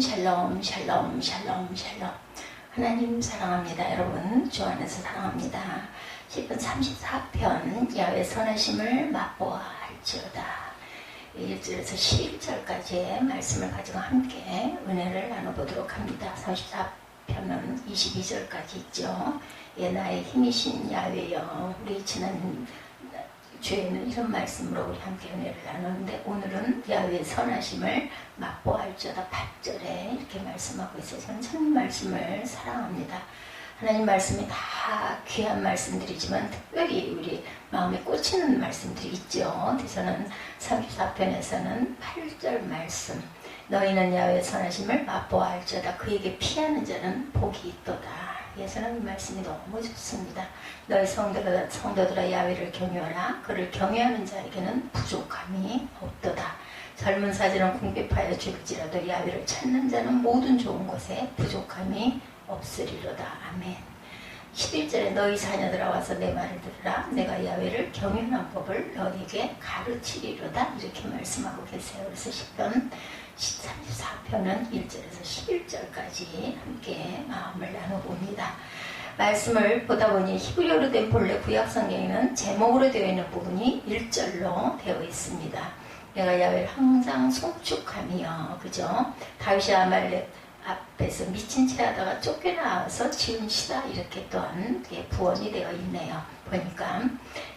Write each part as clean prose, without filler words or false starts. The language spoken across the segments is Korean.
샬롬 샬롬 샬롬 샬롬. 하나님 사랑합니다. 여러분 주 안에서 사랑합니다. 시편 34편 야훼 선하심을 맛보아 할지어다. 1절에서 11절까지의 말씀을 가지고 함께 은혜를 나눠보도록 합니다. 34편은 22절까지 있죠. 예, 나의 힘이신 야훼여. 우리 지난 주에는 이런 말씀으로 우리 함께 은혜를 나누는데, 오늘은 야훼의 선하심을 맛보할지어다 8절에 이렇게 말씀하고 있어요. 저는 참 말씀을 사랑합니다. 하나님 말씀이 다 귀한 말씀들이지만 특별히 우리 마음에 꽂히는 말씀들이 있죠. 저는 34편에서는 8절 말씀, 너희는 야훼의 선하심을 맛보할지어다 그에게 피하는 자는 복이 있도다. 예수는 이 말씀이 너무 좋습니다. 너희 성도들아 야훼를 경유하라. 그를 경유하는 자에게는 부족함이 없도다. 젊은 사자는 궁핍하여 죽을지라도 야훼를 찾는 자는 모든 좋은 것에 부족함이 없으리로다. 아멘. 11절에 너희 자녀들아 와서 내 말을 들으라. 내가 야훼를 경유하는 법을 너희에게 가르치리로다. 이렇게 말씀하고 계세요. 그래서 시편 34편은 1절에서 11절까지 함께 마음을 나눠봅니다. 말씀을 보다 보니 히브리어로 된 본래 구약성경에는 제목으로 되어 있는 부분이 1절로 되어 있습니다. 내가 야훼를 항상 송축하며, 그죠? 다윗이 아말렉 앞에서 미친 채 하다가 쫓겨나와서 지은 시다, 이렇게 또한 부언이 되어 있네요. 보니까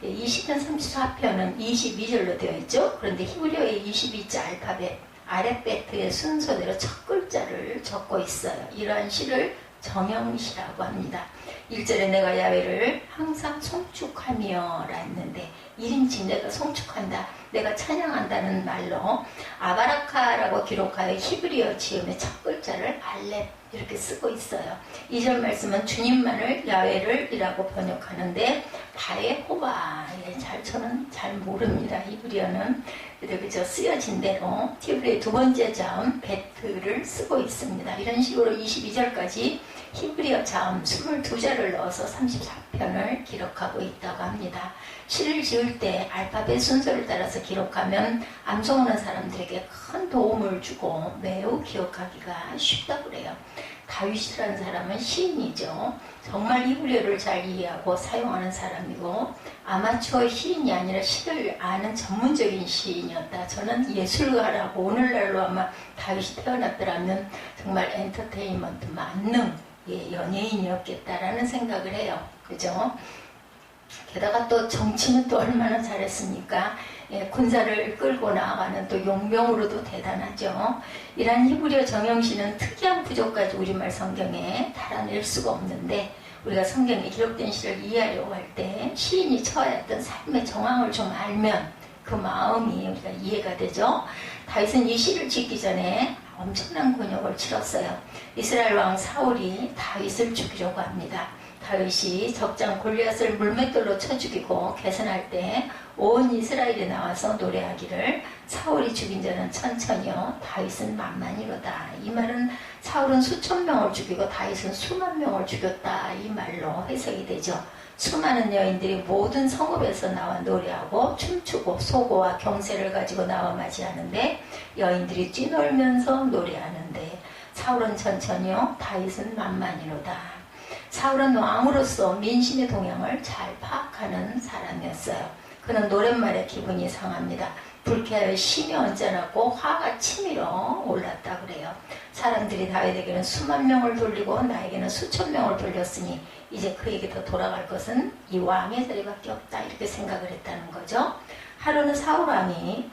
20편 34편은 22절로 되어 있죠. 그런데 히브리어의 22자 알파벳 아랫배트의 순서대로 첫 글자를 적고 있어요. 이러한 시를 정형시라고 합니다. 1절에 내가 야훼를 항상 송축하며 라 했는데, 1인칭 내가 송축한다, 내가 찬양한다는 말로 아바라카라고 기록하여 히브리어 지음의 첫 글자를 알렙 이렇게 쓰고 있어요. 2절 말씀은 주님만을 야훼를 이라고 번역하는데 바에호바, 저는 잘 모릅니다. 히브리어는. 그저 쓰여진 대로 히브리의 두 번째 자음 베트를 쓰고 있습니다. 이런 식으로 22절까지 히브리어 자음 22자를 넣어서 34편을 기록하고 있다고 합니다. 시를 지을 때 알파벳 순서를 따라서 기록하면 암송하는 사람들에게 큰 도움을 주고 매우 기억하기가 쉽다고 그래요. 다윗이라는 사람은 시인이죠. 정말 히브리어를 잘 이해하고 사용하는 사람이고, 아마추어 시인이 아니라 시를 아는 전문적인 시인이었다. 저는 예술가라고, 오늘날로 아마 다윗이 태어났더라면 정말 엔터테인먼트 만능 연예인이었겠다라는 생각을 해요. 그죠? 게다가 또 정치는 또 얼마나 잘했습니까? 군사를 끌고 나아가는 또 용병으로도 대단하죠. 이러한 히브리어 정형시는 특이한 부족까지 우리말 성경에 달아낼 수가 없는데, 우리가 성경에 기록된 시를 이해하려고 할 때 시인이 처해 했던 삶의 정황을 좀 알면 그 마음이 우리가 이해가 되죠. 다윗은 이 시를 짓기 전에 엄청난 곤욕을 치렀어요. 이스라엘 왕 사울이 다윗을 죽이려고 합니다. 다윗이 적장 골리앗을 물맷돌로 쳐 죽이고 계산할 때 온 이스라엘이 나와서 노래하기를 사울이 죽인 자는 천천히요 다윗은 만만이로다. 이 말은 사울은 수천 명을 죽이고 다윗은 수만 명을 죽였다, 이 말로 해석이 되죠. 수많은 여인들이 모든 성읍에서 나와 노래하고 춤추고 소고와 경세를 가지고 나와 맞이하는데, 여인들이 뛰놀면서 노래하는데 사울은 천천히요 다윗은 만만이로다. 사울은 왕으로서 민심의 동향을 잘 파악하는 사람이었어요. 그는 노랫말에 기분이 상합니다. 불쾌하여 심이 언짢았고 화가 치밀어 올랐다 그래요. 사람들이 다윗에게는 수만 명을 돌리고 나에게는 수천 명을 돌렸으니 이제 그에게 돌아갈 것은 이 왕의 자리밖에 없다, 이렇게 생각을 했다는 거죠. 하루는 사울왕이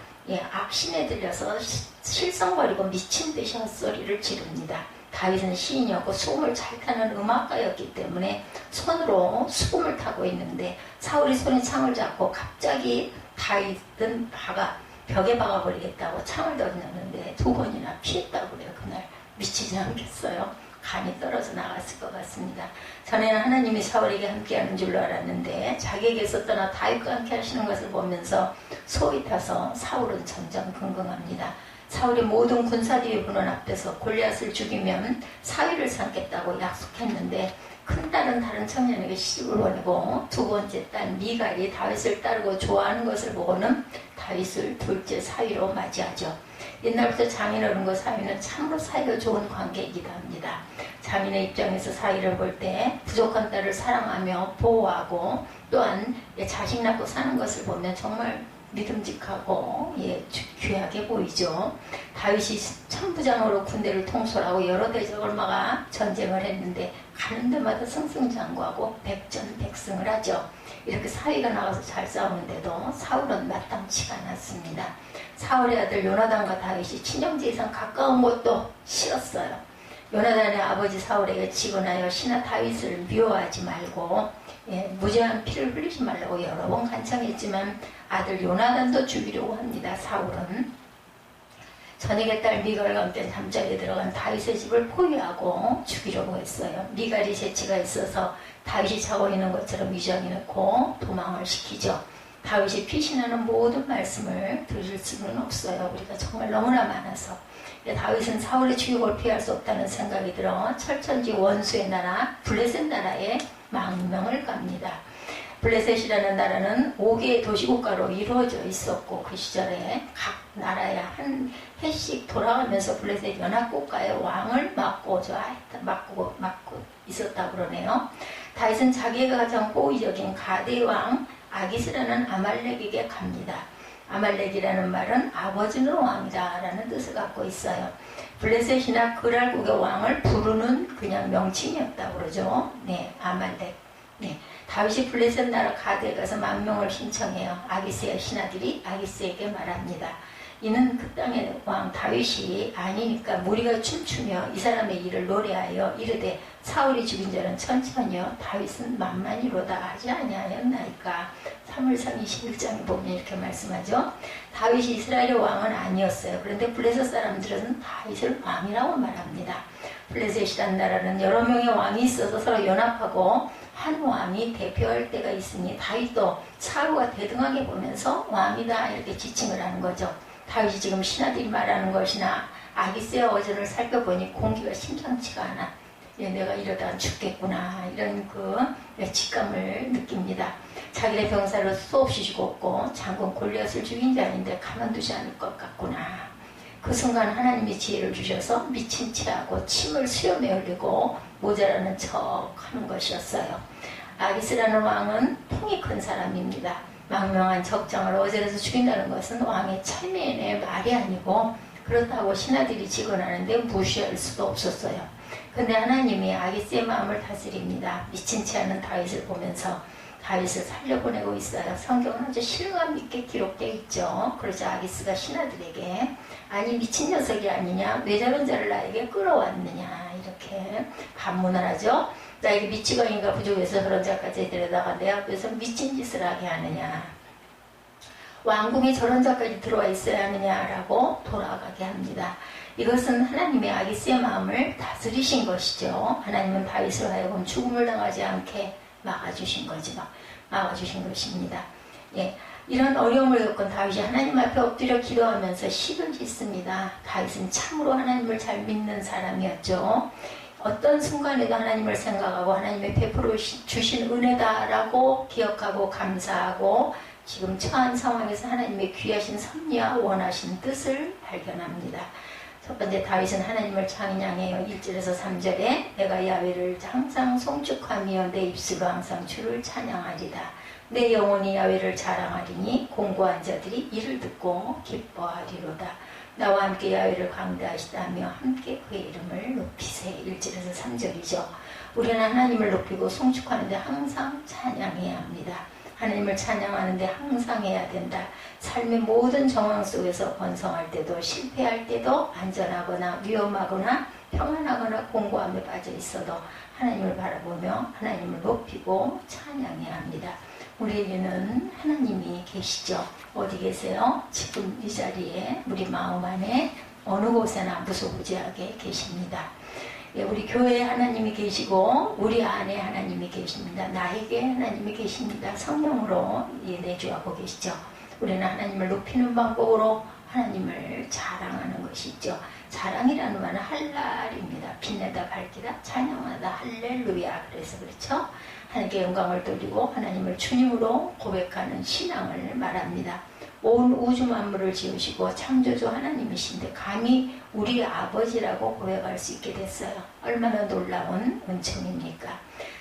악신에 들려서 실성거리고 미친 듯이 헛소리를 지릅니다. 다윗은 시인이었고 수금을 잘 타는 음악가였기 때문에 손으로 수금을 타고 있는데, 사울이 손에 창을 잡고 갑자기 다윗은 벽에 박아버리겠다고 창을 던졌는데 2번이나 피했다고 그래요. 그날 미치지 않겠어요? 간이 떨어져 나갔을 것 같습니다. 전에는 하나님이 사울에게 함께하는 줄로 알았는데 자기에게서 떠나 다윗과 함께 하시는 것을 보면서 소위 타서 사울은 전전긍긍합니다. 사울이 모든 군사대위 군원 앞에서 골리앗을 죽이면 사위를 삼겠다고 약속했는데, 큰딸은 다른 청년에게 시집을 보내고 두 번째 딸 미갈이 다윗을 따르고 좋아하는 것을 보고는 다윗을 둘째 사위로 맞이하죠. 옛날부터 장인어른과 사위는 참으로 사이가 좋은 관계이기도 합니다. 장인의 입장에서 사위를 볼 때 부족한 딸을 사랑하며 보호하고 또한 자식 낳고 사는 것을 보면 정말 믿음직하고 귀하게 보이죠. 다윗이 천부장으로 군대를 통솔하고 여러 대적을 막아 전쟁을 했는데 가는 데마다 승승장구하고 백전백승을 하죠. 이렇게 사위가 나가서 잘 싸우는데도 사울은 마땅치가 않았습니다. 사울의 아들 요나단과 다윗이 친형제 이상 가까운 것도 싫었어요. 요나단의 아버지 사울에게 직언하여 신하 다윗을 미워하지 말고 무죄한 피를 흘리지 말라고 여러 번 간청했지만 아들 요나단도 죽이려고 합니다. 사울은 전액의 딸 미갈과 함께 잠자리에 들어간 다윗의 집을 포위하고 죽이려고 했어요. 미갈이 재치가 있어서 다윗이 자고 있는 것처럼 위장해놓고 도망을 시키죠. 다윗이 피신하는 모든 말씀을 들을 수는 없어요. 우리가 정말 너무나 많아서. 다윗은 사울의 추격을 피할 수 없다는 생각이 들어 철천지 원수의 나라 블레셋 나라에 망명을 갑니다. 블레셋이라는 나라는 5개의 도시국가로 이루어져 있었고 그 시절에 각 나라에 한 해씩 돌아가면서 블레셋 연합국가의 왕을 맡고 있었다고 그러네요. 다윗은 자기가 가장 호의적인 가드의 왕 아기스라는 아말렉에게 갑니다. 아말렉이라는 말은 아버지는 왕이다 라는 뜻을 갖고 있어요. 블레셋이나 그랄국의 왕을 부르는 그냥 명칭이었다고 그러죠. 네, 아말렉. 네, 다윗이 블레셋 나라 가드에 가서 망명을 신청해요. 아기스의 신하들이 아기스에게 말합니다. 이는 그 땅의 왕 다윗이 아니니까 무리가 춤추며 이 사람의 일을 노래하여 이르되 사울이 죽인 자는 천천히요 다윗은 만만히로다 하지 아니하였나이까. 사무엘상 21장에 보면 이렇게 말씀하죠. 다윗이 이스라엘의 왕은 아니었어요. 그런데 블레셋 사람들은 다윗을 왕이라고 말합니다. 블레셋이라는 나라는 여러 명의 왕이 있어서 서로 연합하고 한 왕이 대표할 때가 있으니 다윗도 사울과 대등하게 보면서 왕이다 이렇게 지칭을 하는 거죠. 다윗이 지금 신하들이 말하는 것이나 아기스의 어전을 살펴보니 공기가 심상치가 않아. 내가 이러다 죽겠구나 이런 직감을 느낍니다. 자기네 병사를 수없이 죽었고 장군 골리앗을 죽인 자인데 가만두지 않을 것 같구나. 그 순간 하나님이 지혜를 주셔서 미친 체하고 침을 수염에 흘리고 모자라는 척 하는 것이었어요. 아기스라는 왕은 통이 큰 사람입니다. 망명한 적장을 어제라서 죽인다는 것은 왕의 체면의 말이 아니고 그렇다고 신하들이 직언하는데 무시할 수도 없었어요. 근데 하나님이 아기스의 마음을 다스립니다. 미친 채 하는 다윗을 보면서 다윗을 살려보내고 있어요. 성경은 아주 실감 있게 기록되어 있죠. 그러자 아기스가 신하들에게 아니 미친 녀석이 아니냐 왜 저런 자를 나에게 끌어왔느냐 이렇게 반문을 하죠. 나에게 미치광이가 부족해서 그런 자까지 데려다가 내 앞에서 미친 짓을 하게 하느냐 왕궁에 저런 자까지 들어와 있어야 하느냐라고 돌아가게 합니다. 이것은 하나님의 아기스의 마음을 다스리신 것이죠. 하나님은 다윗을 하여금 죽음을 당하지 않게 막아주신 것입니다. 예, 이런 어려움을 겪은 다윗이 하나님 앞에 엎드려 기도하면서 시를 짓습니다. 다윗은 참으로 하나님을 잘 믿는 사람이었죠. 어떤 순간에도 하나님을 생각하고 하나님의 베풀어 주신 은혜다라고 기억하고 감사하고 지금 처한 상황에서 하나님의 귀하신 섭리와 원하신 뜻을 발견합니다. 첫 번째 다윗은 하나님을 찬양해요. 1절에서 3절에 내가 야훼를 항상 송축하며 내 입술로 항상 주를 찬양하리다. 내 영혼이 야훼를 자랑하리니 공고한 자들이 이를 듣고 기뻐하리로다. 나와 함께 야훼를 광대하시다며 함께 그의 이름을 높이세. 1절에서 3절이죠. 우리는 하나님을 높이고 송축하는데 항상 찬양해야 합니다. 하나님을 찬양하는데 항상 해야 된다. 삶의 모든 정황 속에서 번성할 때도 실패할 때도 안전하거나 위험하거나 평안하거나 공고함에 빠져 있어도 하나님을 바라보며 하나님을 높이고 찬양해야 합니다. 우리에게는 하나님이 계시죠. 어디 계세요? 지금 이 자리에 우리 마음 안에 어느 곳에나 무소부지하게 계십니다. 예, 우리 교회에 하나님이 계시고 우리 안에 하나님이 계십니다. 나에게 하나님이 계십니다. 성령으로 내주하고 계시죠. 우리는 하나님을 높이는 방법으로 하나님을 자랑하는 것이 있죠. 자랑이라는 말은 할랄입니다. 빛내다 밝히다 찬양하다 할렐루야. 그래서 그렇죠. 하나님께 영광을 돌리고 하나님을 주님으로 고백하는 신앙을 말합니다. 온 우주 만물을 지으시고 창조주 하나님이신데 감히 우리 아버지라고 고백할 수 있게 됐어요. 얼마나 놀라운 은총입니까?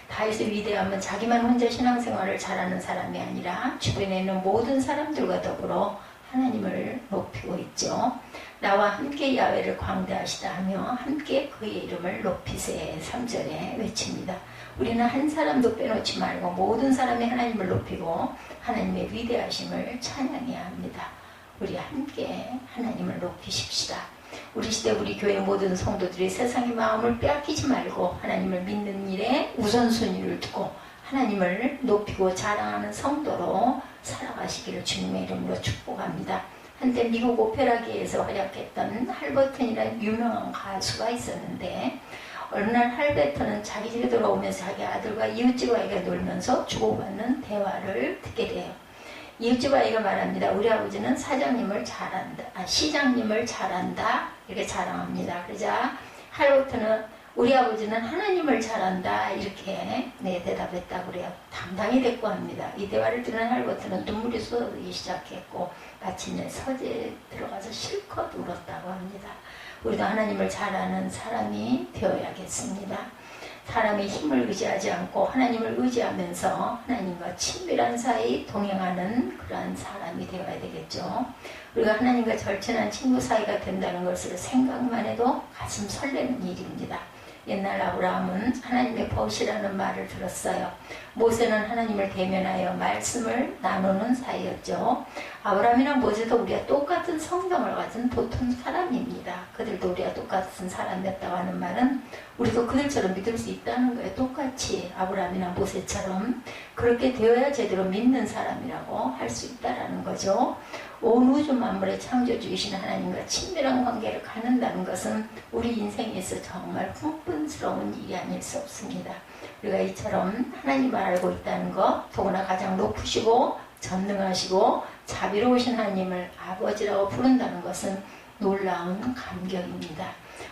다윗의 위대함은 자기만 혼자 신앙생활을 잘하는 사람이 아니라 주변에 있는 모든 사람들과 더불어 하나님을 높이고 있죠. 나와 함께 야훼를 광대하시다 하며 함께 그의 이름을 높이세 3절에 외칩니다. 우리는 한 사람도 빼놓지 말고 모든 사람이 하나님을 높이고 하나님의 위대하심을 찬양해야 합니다. 우리 함께 하나님을 높이십시다. 우리 시대 우리 교회 모든 성도들이 세상의 마음을 빼앗기지 말고 하나님을 믿는 일에 우선순위를 두고 하나님을 높이고 자랑하는 성도로 살아가시기를 주님의 이름으로 축복합니다. 한때 미국 오페라계에서 활약했던 할버튼이라는 유명한 가수가 있었는데 어느 날 할버튼은 자기 집에 돌아오면서 자기 아들과 이웃집 아이가 놀면서 주고받는 대화를 듣게 돼요. 이웃집 아이가 말합니다. 우리 아버지는 사장님을 잘한다, 시장님을 잘한다 이렇게 자랑합니다. 그러자 할버튼은 우리 아버지는 하나님을 잘한다 이렇게 대답했다고 그래요. 당당히 대꾸합니다. 이 대화를 들은 할버튼은 눈물이 쏟아지기 시작했고 마침내 서재에 들어가서 실컷 울었다고 합니다. 우리도 하나님을 잘 아는 사람이 되어야겠습니다. 사람의 힘을 의지하지 않고 하나님을 의지하면서 하나님과 친밀한 사이 동행하는 그러한 사람이 되어야 되겠죠. 우리가 하나님과 절친한 친구 사이가 된다는 것을 생각만 해도 가슴 설레는 일입니다. 옛날 아브라함은 하나님의 벗이라는 말을 들었어요. 모세는 하나님을 대면하여 말씀을 나누는 사이였죠. 아브라함이나 모세도 우리가 똑같은 성경을 가진 보통 사람입니다. 그들도 우리가 똑같은 사람이었다고 하는 말은 우리도 그들처럼 믿을 수 있다는 거예요. 똑같이 아브라함이나 모세처럼 그렇게 되어야 제대로 믿는 사람이라고 할 수 있다는 거죠. 온 우주 만물의 창조주이신 하나님과 친밀한 관계를 갖는다는 것은 우리 인생에서 정말 흥분스러운 일이 아닐 수 없습니다. 우리가 이처럼 하나님을 알고 있다는 것, 더구나 가장 높으시고 전능하시고 자비로우신 하나님을 아버지라고 부른다는 것은 놀라운 감격입니다.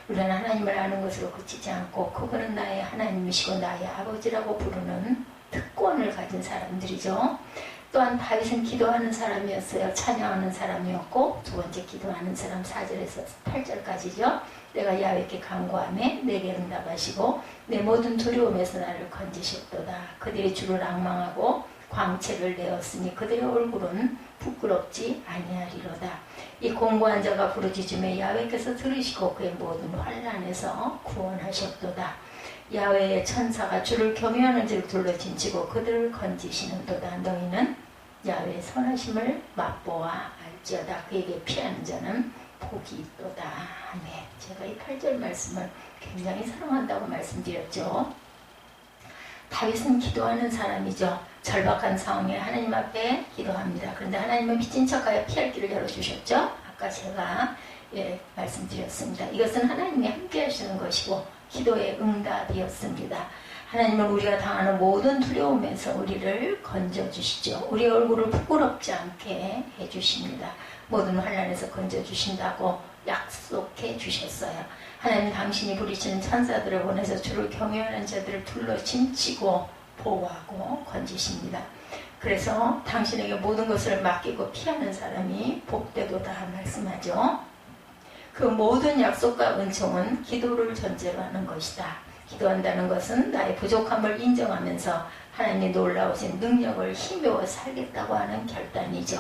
우리는 하나님을 아는 것으로 그치지 않고 그분은 나의 하나님이시고 나의 아버지라고 부르는 특권을 가진 사람들이죠. 또한 다윗은 기도하는 사람이었어요. 찬양하는 사람이었고 두 번째 기도하는 사람 4절에서 8절까지죠. 내가 야훼께 간구하매 내게 응답하시고 내 모든 두려움에서 나를 건지셨도다. 그들이 주를 앙망하고 광채를 내었으니 그들의 얼굴은 부끄럽지 아니하리로다. 이 공고한 자가 부르짖음에 야훼께서 들으시고 그의 모든 환난에서 구원하셨도다. 야훼의 천사가 주를 경외하는 자를 둘러진치고 그들을 건지시는도다. 너희는 야훼의 선하심을 맛보아 알지어다. 그에게 피하는 자는 복이 있도다. 아멘. 제가 이 8절 말씀을 굉장히 사랑한다고 말씀드렸죠. 다윗은 기도하는 사람이죠. 절박한 상황에 하나님 앞에 기도합니다. 그런데 하나님은 미친 척하여 피할 길을 열어주셨죠. 아까 제가 말씀드렸습니다. 이것은 하나님이 함께 하시는 것이고 기도의 응답이었습니다. 하나님은 우리가 당하는 모든 두려움에서 우리를 건져주시죠. 우리 얼굴을 부끄럽지 않게 해주십니다. 모든 환난에서 건져주신다고 약속해 주셨어요. 하나님 당신이 부리시는 천사들을 보내서 주를 경외하는 자들을 둘러 짐치고 보호하고 건지십니다. 그래서 당신에게 모든 것을 맡기고 피하는 사람이 복되도다 말씀하죠. 그 모든 약속과 은총은 기도를 전제로 하는 것이다. 기도한다는 것은 나의 부족함을 인정하면서 하나님의 놀라우신 능력을 힘입어 살겠다고 하는 결단이죠.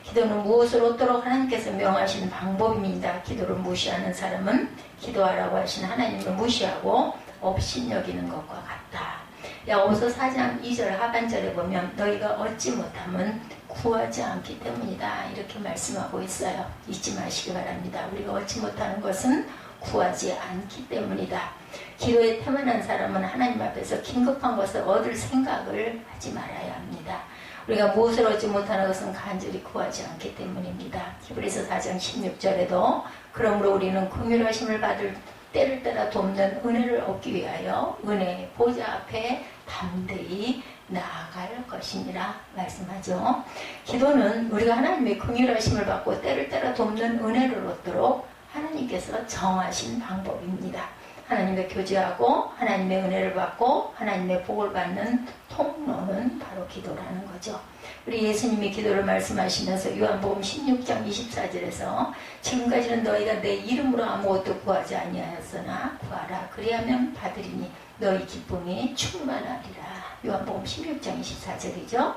기도는 무엇을 얻도록 하나님께서 명하신 방법입니다. 기도를 무시하는 사람은 기도하라고 하신 하나님을 무시하고 업신여기는 것과 같다. 야고보서 4장 2절 하반절에 보면 너희가 얻지 못하면 구하지 않기 때문이다 이렇게 말씀하고 있어요. 잊지 마시기 바랍니다. 우리가 얻지 못하는 것은 구하지 않기 때문이다. 기도에 태만한 사람은 하나님 앞에서 긴급한 것을 얻을 생각을 하지 말아야 합니다. 우리가 무엇을 얻지 못하는 것은 간절히 구하지 않기 때문입니다. 히브리서 4장 16절에도 그러므로 우리는 긍휼하심을 받을 때를 따라 돕는 은혜를 얻기 위하여 은혜의 보좌 앞에 담대히 나아갈 것이니라 말씀하죠. 기도는 우리가 하나님의 긍휼하심을 받고 때를 따라 돕는 은혜를 얻도록 하나님께서 정하신 방법입니다. 하나님과 교제하고 하나님의 은혜를 받고 하나님의 복을 받는 통로는 바로 기도라는 거죠. 우리 예수님이 기도를 말씀하시면서 요한복음 16장 24절에서 지금까지는 너희가 내 이름으로 아무것도 구하지 아니하였으나 구하라 그리하면 받으리니 너희 기쁨이 충만하리라. 요한복음 16장 24절이죠.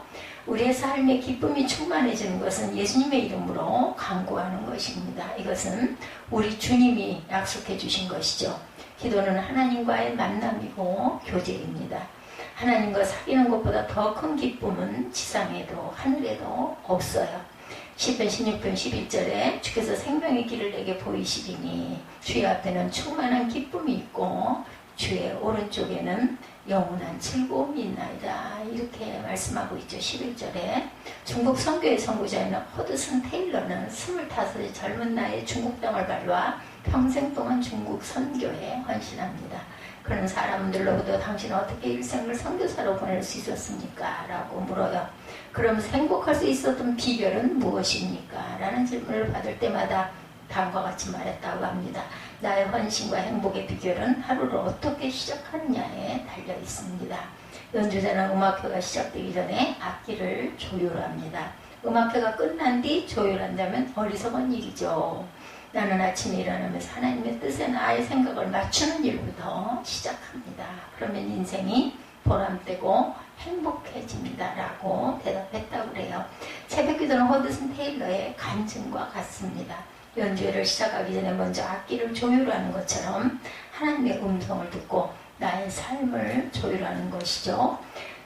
우리의 삶의 기쁨이 충만해지는 것은 예수님의 이름으로 간구하는 것입니다. 이것은 우리 주님이 약속해 주신 것이죠. 기도는 하나님과의 만남이고 교제입니다. 하나님과 사귀는 것보다 더 큰 기쁨은 지상에도 하늘에도 없어요. 시편 16편 11절에 주께서 생명의 길을 내게 보이시리니 주의 앞에는 충만한 기쁨이 있고 주의 오른쪽에는 영원한 즐거움이 있나이다. 이렇게 말씀하고 있죠. 11절에 중국 선교의 선구자인 허드슨 테일러는 25의 젊은 나이에 중국 땅을 발로와 평생 동안 중국 선교에 헌신합니다. 그런 사람들로부터 당신은 어떻게 일생을 선교사로 보낼 수 있었습니까? 라고 물어요. 그러면서 행복할 수 있었던 비결은 무엇입니까? 라는 질문을 받을 때마다 다음과 같이 말했다고 합니다. 나의 헌신과 행복의 비결은 하루를 어떻게 시작하느냐에 달려 있습니다. 연주자는 음악회가 시작되기 전에 악기를 조율합니다. 음악회가 끝난 뒤 조율한다면 어리석은 일이죠. 나는 아침에 일어나면서 하나님의 뜻에 나의 생각을 맞추는 일부터 시작합니다. 그러면 인생이 보람되고 행복해집니다. 라고 대답했다고 그래요. 새벽기도는 허드슨 테일러의 간증과 같습니다. 연주회를 시작하기 전에 먼저 악기를 조율하는 것처럼 하나님의 음성을 듣고 나의 삶을 조율하는 것이죠.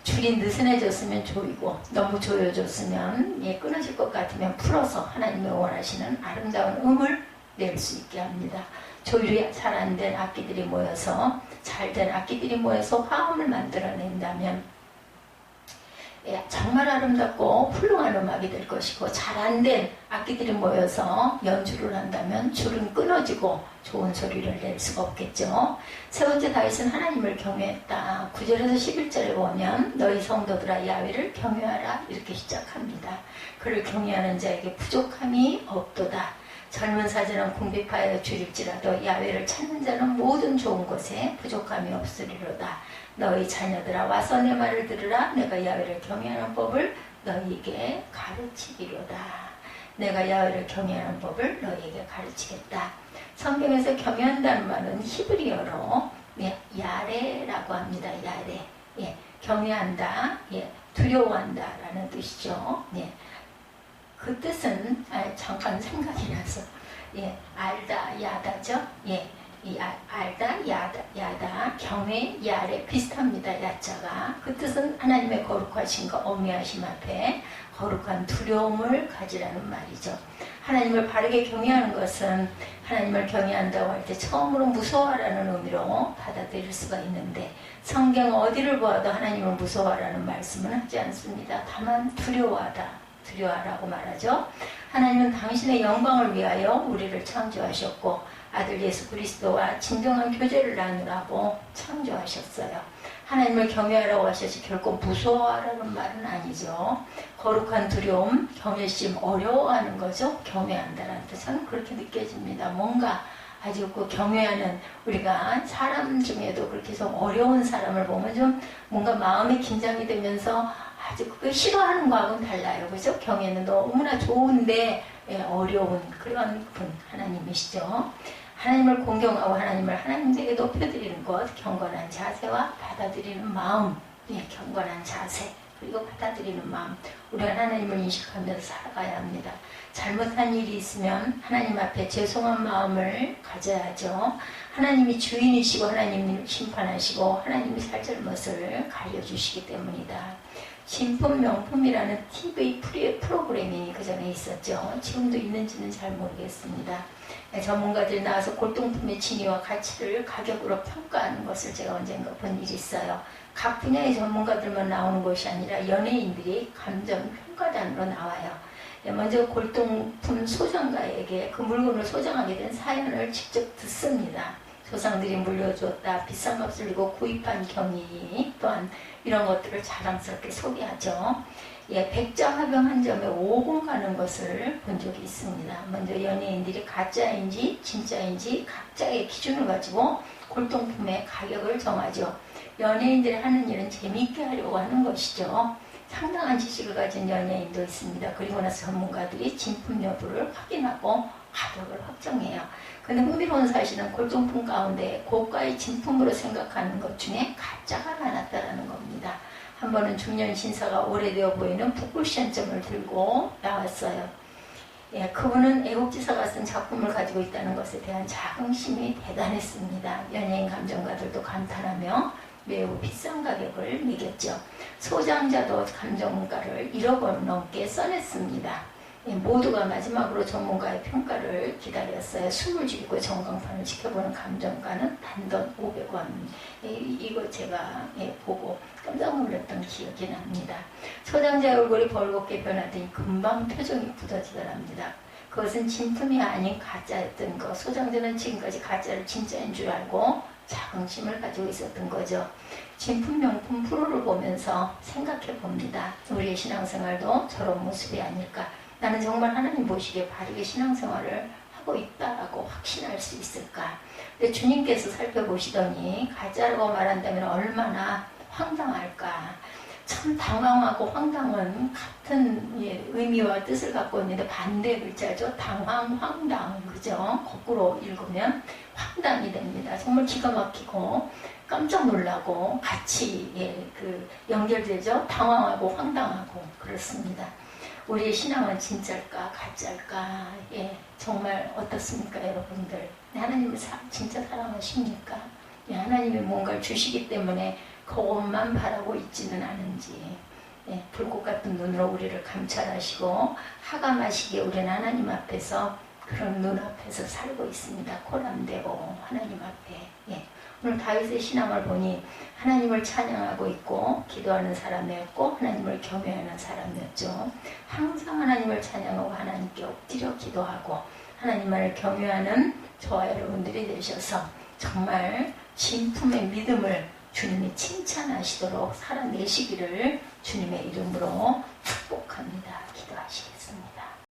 줄이 느슨해졌으면 조이고 너무 조여졌으면 끊어질 것 같으면 풀어서 하나님의 원하시는 아름다운 음을 낼 수 있게 합니다. 조율이 잘 안 된 악기들이 모여서 잘된 악기들이 모여서 화음을 만들어낸다면 정말 아름답고 훌륭한 음악이 될 것이고 잘 안 된 악기들이 모여서 연주를 한다면 줄은 끊어지고 좋은 소리를 낼 수가 없겠죠. 세 번째 다윗은 하나님을 경외했다. 9절에서 11절에 보면 너희 성도들아 야훼를 경외하라 이렇게 시작합니다. 그를 경외하는 자에게 부족함이 없도다. 젊은 사자는 궁핍하여 줄일지라도 야훼를 찾는 자는 모든 좋은 것에 부족함이 없으리로다. 너희 자녀들아 와서 내 말을 들으라. 내가 야훼를 경외하는 법을 너희에게 가르치리로다. 내가 야훼를 경외하는 법을 너희에게 가르치겠다. 성경에서 경외한다는 말은 히브리어로 야레라고 합니다. 야레. 경외한다. 두려워한다 라는 뜻이죠. 그 뜻은 잠깐 생각이 나서 알다 야다죠. 알다 야다 경외 야레 비슷합니다. 야자가 그 뜻은 하나님의 거룩하심과 어미하심 앞에 거룩한 두려움을 가지라는 말이죠. 하나님을 바르게 경외하는 것은 하나님을 경외한다고 할 때 처음으로 무서워하라는 의미로 받아들일 수가 있는데 성경 어디를 보아도 하나님을 무서워하라는 말씀은 하지 않습니다. 다만 두려워하라고 말하죠. 하나님은 당신의 영광을 위하여 우리를 창조하셨고 아들 예수 그리스도와 진정한 교제를 나누라고 창조하셨어요. 하나님을 경외하라고 하셔서 결코 무서워하라는 말은 아니죠. 거룩한 두려움, 경외심, 어려워하는 거죠. 경외한다는 뜻은 그렇게 느껴집니다. 뭔가 아주 그 경외하는 우리가 사람 중에도 그렇게 좀 어려운 사람을 보면 좀 뭔가 마음이 긴장이 되면서 아주 그걸 싫어하는 거하고는 달라요. 그죠? 경외는 너무나 좋은데 어려운 그런 분 하나님이시죠. 하나님을 공경하고 하나님을 하나님에게 높여드리는 것, 경건한 자세와 받아들이는 마음, 경건한 자세 그리고 받아들이는 마음. 우리가 하나님을 인식하면서 살아가야 합니다. 잘못한 일이 있으면 하나님 앞에 죄송한 마음을 가져야죠. 하나님이 주인이시고 하나님이 심판하시고 하나님이 살 잘못을 가려주시기 때문이다. 신품 명품이라는 TV 프로그램이 그 전에 있었죠. 지금도 있는지는 잘 모르겠습니다. 전문가들이 나와서 골동품의 진위와 가치를 가격으로 평가하는 것을 제가 언젠가 본 일이 있어요. 각 분야의 전문가들만 나오는 것이 아니라 연예인들이 감정 평가단으로 나와요. 먼저 골동품 소장가에게 그 물건을 소장하게 된 사연을 직접 듣습니다. 조상들이 물려주었다, 비싼 값을 주고 구입한 경위, 또한 이런 것들을 자랑스럽게 소개하죠. 예, 백자화병 한 점에 5분 가는 것을 본 적이 있습니다. 먼저 연예인들이 가짜인지 진짜인지 각자의 기준을 가지고 골동품의 가격을 정하죠. 연예인들이 하는 일은 재미있게 하려고 하는 것이죠. 상당한 지식을 가진 연예인도 있습니다. 그리고 나서 전문가들이 진품 여부를 확인하고 가격을 확정해요. 근데 흥미로운 사실은 골동품 가운데 고가의 진품으로 생각하는 것 중에 가짜가 많았다는 겁니다. 한 번은 중년 신사가 오래되어 보이는 붓쿠션점을 들고 나왔어요. 예, 그분은 애국지사가 쓴 작품을 가지고 있다는 것에 대한 자긍심이 대단했습니다. 연예인 감정가들도 감탄하며 매우 비싼 가격을 매겼죠. 소장자도 감정가를 1억 원 넘게 써냈습니다. 예, 모두가 마지막으로 전문가의 평가를 기다렸어요. 숨을 죽이고 전광판을 지켜보는 감정가는 단돈 500원. 예, 이거 제가 보고 깜짝 놀랐던 기억이 납니다. 소장자의 얼굴이 벌겋게 변하더니 금방 표정이 굳어지더랍니다. 그것은 진품이 아닌 가짜였던 것. 소장자는 지금까지 가짜를 진짜인 줄 알고 자긍심을 가지고 있었던 거죠. 진품 명품 프로를 보면서 생각해 봅니다. 우리의 신앙생활도 저런 모습이 아닐까. 나는 정말 하나님 보시기에 바르게 신앙생활을 하고 있다라고 확신할 수 있을까. 근데 주님께서 살펴보시더니 가짜라고 말한다면 얼마나 황당할까. 참 당황하고 황당은 같은 의미와 뜻을 갖고 있는데 반대 글자죠. 당황, 황당. 그죠? 거꾸로 읽으면 황당이 됩니다. 정말 기가 막히고 깜짝 놀라고 같이 연결되죠. 당황하고 황당하고 그렇습니다. 우리의 신앙은 진짜일까 가짜일까. 예, 정말 어떻습니까 여러분들. 하나님을 진짜 사랑하십니까? 예, 하나님이 뭔가를 주시기 때문에 그것만 바라고 있지는 않은지. 예, 불꽃 같은 눈으로 우리를 감찰하시고 하감하시기에 우리는 하나님 앞에서 그런 눈 앞에서 살고 있습니다. 코람되고 하나님 앞에. 예. 오늘 다윗의 신앙을 보니 하나님을 찬양하고 있고 기도하는 사람이었고 하나님을 경외하는 사람이었죠. 항상 하나님을 찬양하고 하나님께 엎드려 기도하고 하나님을 경외하는 저와 여러분들이 되셔서 정말 진품의 믿음을 주님이 칭찬하시도록 살아내시기를 주님의 이름으로